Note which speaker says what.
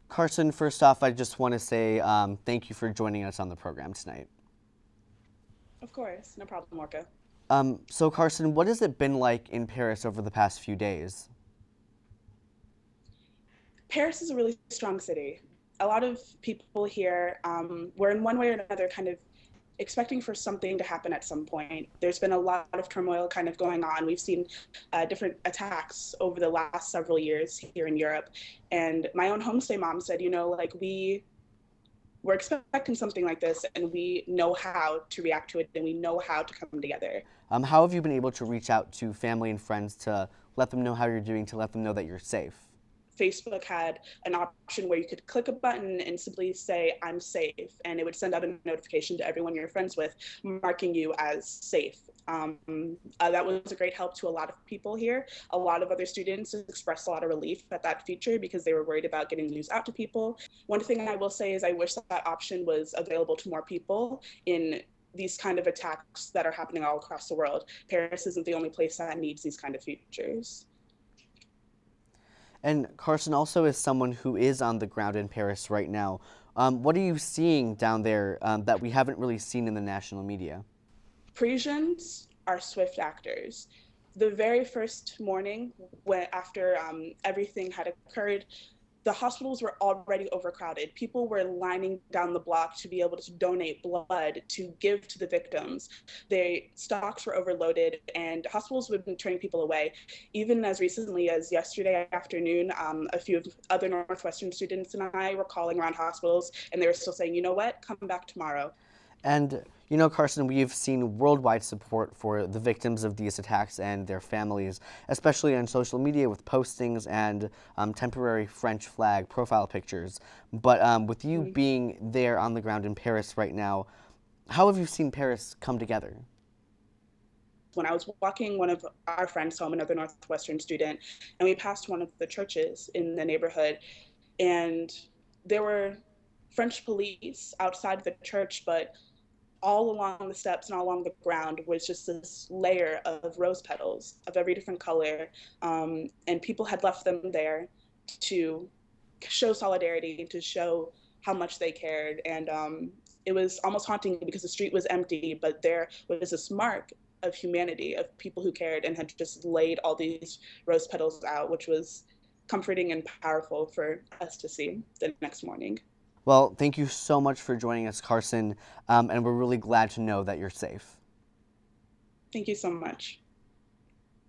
Speaker 1: Carson, first off, I just want to say thank you for joining us on the program tonight.
Speaker 2: Of course, no problem, Orca.
Speaker 1: So, Carson, what has it been like in Paris over the past few days?
Speaker 2: Paris is a really strong city. A lot of people here were, in one way or another, kind of expecting for something to happen at some point. There's been a lot of turmoil kind of going on. We've seen different attacks over the last several years here in Europe. And my own homestay mom said, like we're expecting something like this and we know how to react to it and we know how to come together.
Speaker 1: How have you been able to reach out to family and friends to let them know how you're doing, to let them know that you're safe?
Speaker 2: Facebook had an option where you could click a button and simply say, I'm safe. And it would send out a notification to everyone you're friends with, marking you as safe. That was a great help to a lot of people here. A lot of other students expressed a lot of relief at that feature because they were worried about getting news out to people. One thing I will say is I wish that option was available to more people in these kind of attacks that are happening all across the world. Paris isn't the only place that needs these kind of features.
Speaker 1: And Carson also is someone who is on the ground in Paris right now. What are you seeing down there that we haven't really seen in the national media?
Speaker 2: Parisians are swift actors. The very first morning, after everything had occurred, the hospitals were already overcrowded. People were lining down the block to be able to donate blood to give to the victims. Their stocks were overloaded, and hospitals would be turning people away. Even as recently as yesterday afternoon, a few other Northwestern students and I were calling around hospitals, and they were still saying, you know what, come back tomorrow.
Speaker 1: And, Carson, we've seen worldwide support for the victims of these attacks and their families, especially on social media with postings and temporary French flag profile pictures. But with you
Speaker 2: Mm-hmm.
Speaker 1: being there on the ground in Paris right now, how have you seen Paris come together?
Speaker 2: When I was walking one of our friends home, another Northwestern student, and we passed one of the churches in the neighborhood, and there were French police outside the church, but all along the steps and all along the ground was just this layer of rose petals of every different color. And people had left them there to show solidarity, to show how much they cared. And it was almost haunting because the street was empty, but there was this mark of humanity, of people who cared and had just laid all these rose petals out, which was comforting and powerful for us to see the next morning.
Speaker 1: Well, thank you so much for joining us, Carson, and we're really glad to know that you're safe.
Speaker 2: Thank you so much.